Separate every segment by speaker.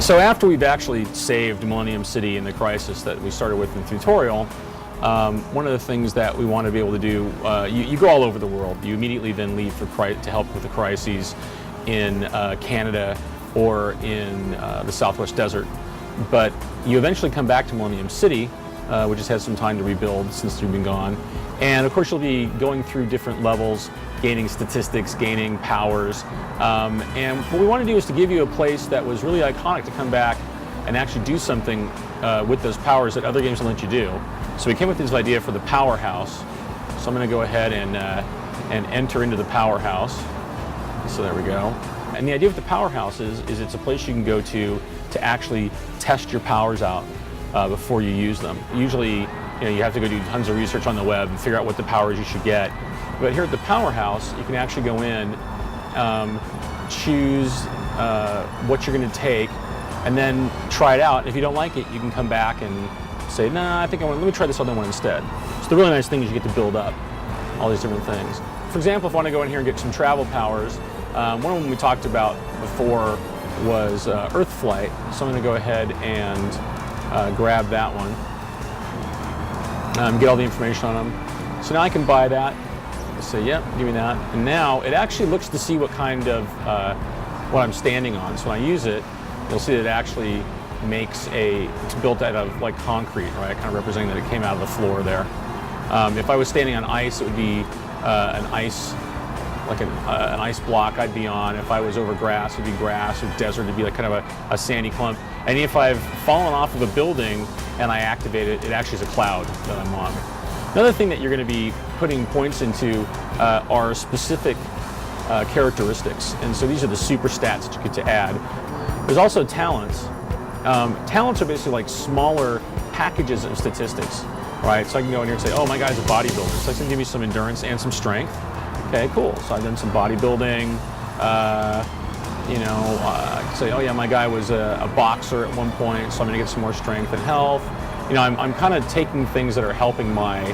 Speaker 1: So after we've actually saved Millennium City in the crisis that we started with in the tutorial, one of the things that we want to be able to do, you go all over the world. You immediately then leave to help with the crises in Canada or in the Southwest Desert. But you eventually come back to Millennium City, which has had some time to rebuild since you've been gone. And of course you'll be going through different levels, gaining statistics, gaining powers. And what we want to do is to give you a place that was really iconic to come back and actually do something with those powers that other games don't let you do. So we came with this idea for the powerhouse. So I'm going to go ahead and enter into the powerhouse. So there we go. And the idea with the powerhouse is it's a place you can go to actually test your powers out before you use them. Usually, you have to go do tons of research on the web and figure out what the powers you should get. But here at the powerhouse, you can actually go in, choose what you're going to take, and then try it out. If you don't like it, you can come back and say, nah, I think let me try this other one instead. So the really nice thing is you get to build up all these different things. For example, if I want to go in here and get some travel powers, one of them we talked about before was Earth Flight. So I'm going to go ahead and grab that one, get all the information on them. So now I can buy that. Say, yep, give me that. And now it actually looks to see what kind of, what I'm standing on. So when I use it, you'll see that it actually makes it's built out of like concrete, right? Kind of representing that it came out of the floor there. If I was standing on ice, it would be an ice, like an ice block I'd be on. If I was over grass, it'd be grass, or desert, it'd be like kind of a sandy clump. And if I've fallen off of a building and I activate it, it actually is a cloud that I'm on. Another thing that you're going to be putting points into are specific characteristics. And so these are the super stats that you get to add. There's also talents. Talents are basically like smaller packages of statistics, right? So I can go in here and say, oh, my guy's a bodybuilder. So it's going to give me some endurance and some strength. Okay, cool. So I've done some bodybuilding. I can say, oh yeah, my guy was a boxer at one point, so I'm going to get some more strength and health. I'm kind of taking things that are helping my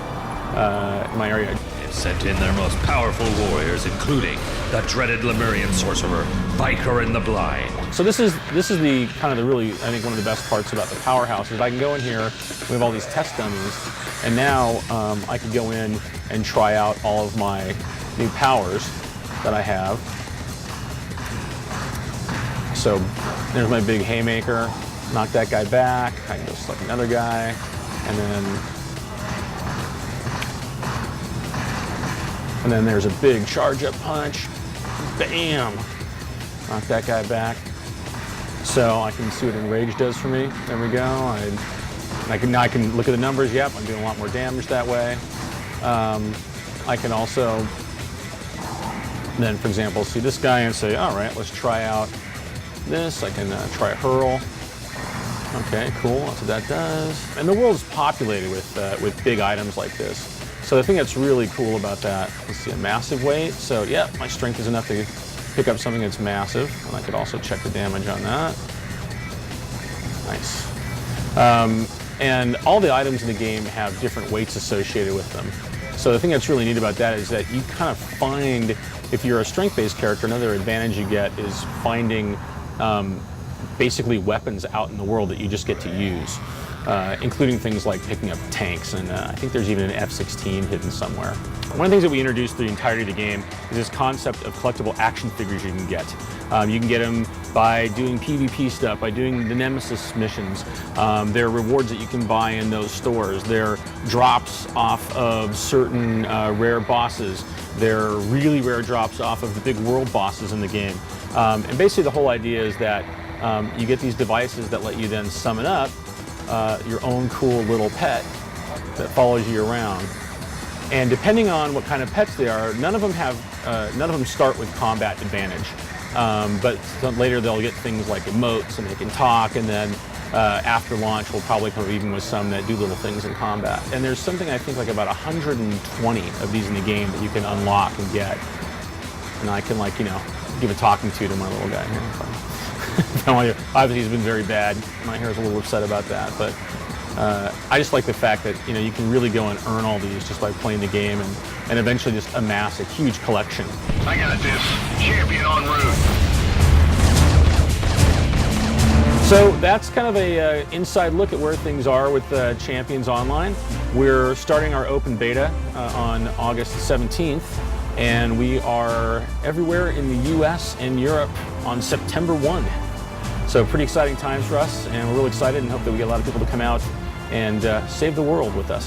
Speaker 1: area.
Speaker 2: They've sent in their most powerful warriors, including the dreaded Lemurian sorcerer, Viker in the Blind.
Speaker 1: So this is the kind of the really, I think, one of the best parts about the powerhouse is I can go in here, we have all these test dummies, and now I can go in and try out all of my new powers that I have. So there's my big haymaker, knock that guy back, I can go select another guy, and then there's a big charge up punch, bam, knock that guy back. So I can see what Enrage does for me. There we go. I can look at the numbers. Yep, I'm doing a lot more damage that way. I can also then, for example, see this guy and say, all right, let's try out this. I can try Hurl. Okay, cool. That's what that does. And the world is populated with big items like this. So the thing that's really cool about that, let's see, a massive weight. So yeah, my strength is enough to pick up something that's massive. And I could also check the damage on that. Nice. And all the items in the game have different weights associated with them. So the thing that's really neat about that is that you kind of find, if you're a strength-based character, another advantage you get is finding basically weapons out in the world that you just get to use, including things like picking up tanks, and I think there's even an F-16 hidden somewhere. One of the things that we introduced through the entirety of the game is this concept of collectible action figures you can get. You can get them by doing PvP stuff, by doing the Nemesis missions. There are rewards that you can buy in those stores. There are drops off of certain rare bosses. There are really rare drops off of the big world bosses in the game. And basically the whole idea is that you get these devices that let you then summon up your own cool little pet that follows you around. And depending on what kind of pets they are, none of them start with combat advantage. But later they'll get things like emotes and they can talk, and then after launch we'll probably come even with some that do little things in combat. And there's something I think like about 120 of these in the game that you can unlock and get. And I can give a talking to my little guy here. Obviously he's been very bad. My hair's a little upset about that, but I just like the fact that you can really go and earn all these just by playing the game and eventually just amass a huge collection.
Speaker 3: I got this. Champion en route.
Speaker 1: So that's kind of a inside look at where things are with Champions Online. We're starting our open beta on August 17th, and we are everywhere in the US and Europe on September 1. So pretty exciting times for us, and we're really excited and hope that we get a lot of people to come out and save the world with us.